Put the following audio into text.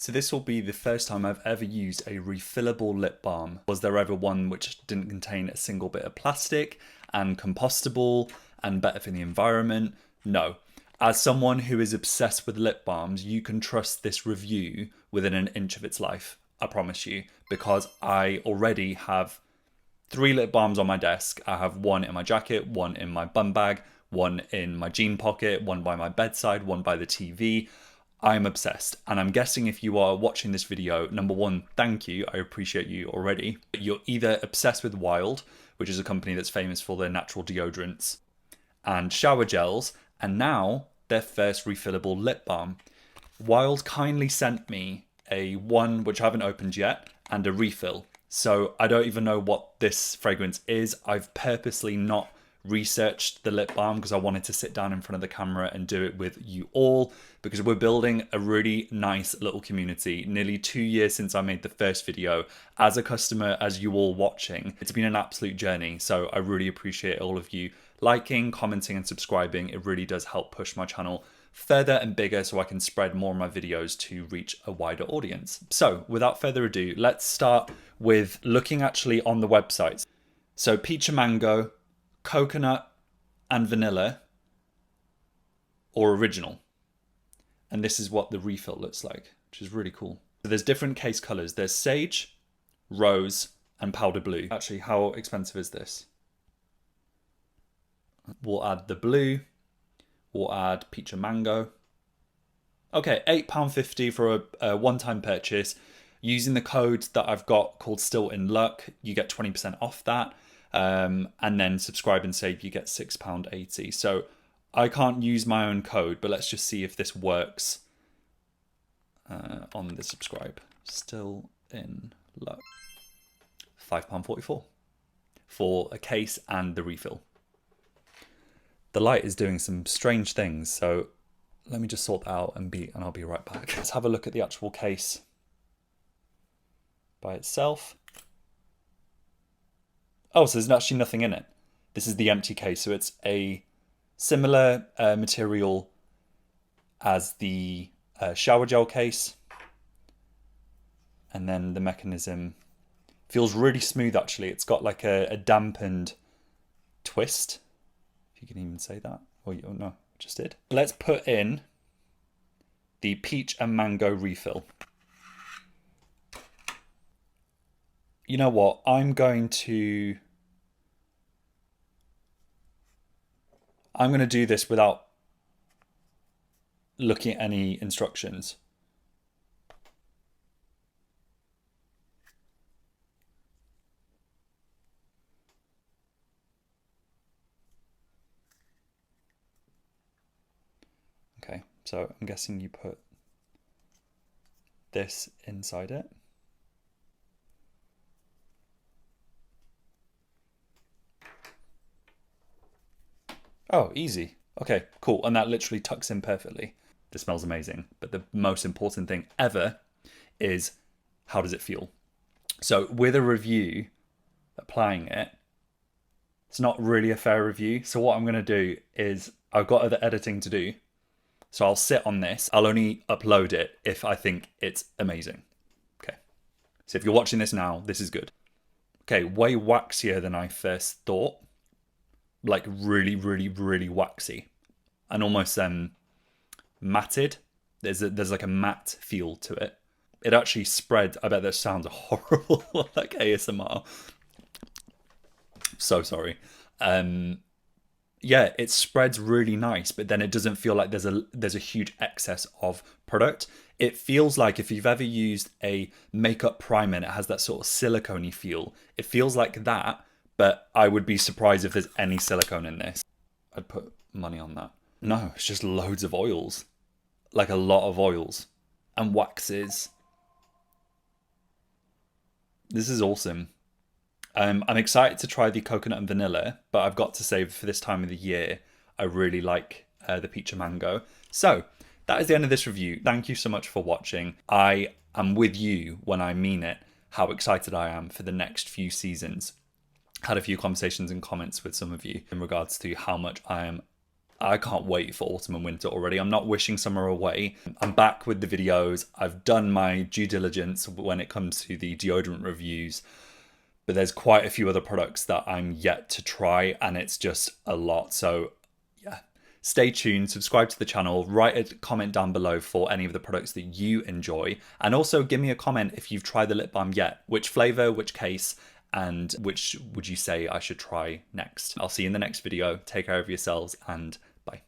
So this will be the first time I've ever used a refillable lip balm. Was there ever one which didn't contain a single bit of plastic and compostable and better for the environment? No. As someone who is obsessed with lip balms, you can trust this review within an inch of its life, I promise you, because I already have 3 lip balms on my desk. I have one in my jacket, one in my bum bag, one in my jean pocket, one by my bedside, one by the TV. I'm obsessed, and I'm guessing if you are watching this video, number one, thank you, I appreciate you already. You're either obsessed with Wild, which is a company that's famous for their natural deodorants and shower gels, and now their first refillable lip balm. Wild kindly sent me a one which I haven't opened yet and a refill. So I don't even know what this fragrance is. I've purposely not researched the lip balm because I wanted to sit down in front of the camera and do it with you all, because we're building a really nice little community. Nearly 2 years since I made the first video. As a customer, as you all watching, it's been an absolute journey. So I really appreciate all of you liking, commenting and subscribing. It really does help push my channel further and bigger so I can spread more of my videos to reach a wider audience. So without further ado, let's start with looking actually on the websites. So peach and mango, coconut and vanilla, or original. And this is what the refill looks like, which is really cool. So there's different case colors. There's sage, rose, and powder blue. Actually, how expensive is this? We'll add the blue. We'll add peach and mango. Okay, £8.50 for a one-time purchase. Using the code that I've got called STILLINLUCK, you get 20% off that. And then subscribe and save, you get £6.80. So I can't use my own code, but let's just see if this works on the subscribe. Still in luck. £5.44 for a case and the refill. The light is doing some strange things, so let me just sort that out and I'll be right back. Let's have a look at the actual case by itself. Oh, so there's actually nothing in it. This is the empty case, so it's a similar material as the shower gel case. And then the mechanism feels really smooth, actually. It's got like a dampened twist, if you can even say that. Oh, no, just did. Let's put in the peach and mango refill. You know what? I'm going to do this without looking at any instructions. Okay, so I'm guessing you put this inside it. Oh, easy. Okay, cool. And that literally tucks in perfectly. This smells amazing. But the most important thing ever is, how does it feel? So with a review, applying it, it's not really a fair review. So what I'm going to do is, I've got other editing to do. So I'll sit on this. I'll only upload it if I think it's amazing. Okay. So if you're watching this now, this is good. Okay, way waxier than I first thought. Like really, really, really waxy and almost matted. There's like a matte feel to it. It actually spread. I bet that sounds horrible, like ASMR. So sorry. Yeah, it spreads really nice, but then it doesn't feel like there's a huge excess of product. It feels like if you've ever used a makeup primer and it has that sort of silicone-y feel, it feels like that. But I would be surprised if there's any silicone in this. I'd put money on that. No, it's just loads of oils. Like a lot of oils. And waxes. This is awesome. I'm excited to try the coconut and vanilla, but I've got to say for this time of the year, I really like the peach and mango. So that is the end of this review. Thank you so much for watching. I am with you when I mean it, how excited I am for the next few seasons. Had a few conversations and comments with some of you in regards to how much I am I can't wait for autumn and winter already. I'm not wishing summer away. I'm back with the videos. I've done my due diligence when it comes to the deodorant reviews, but there's quite a few other products that I'm yet to try, and it's just a lot. So yeah, stay tuned, subscribe to the channel, write a comment down below for any of the products that you enjoy, and also give me a comment if you've tried the lip balm yet. Which flavor, which case, and which would you say I should try next? I'll see you in the next video. Take care of yourselves, and bye.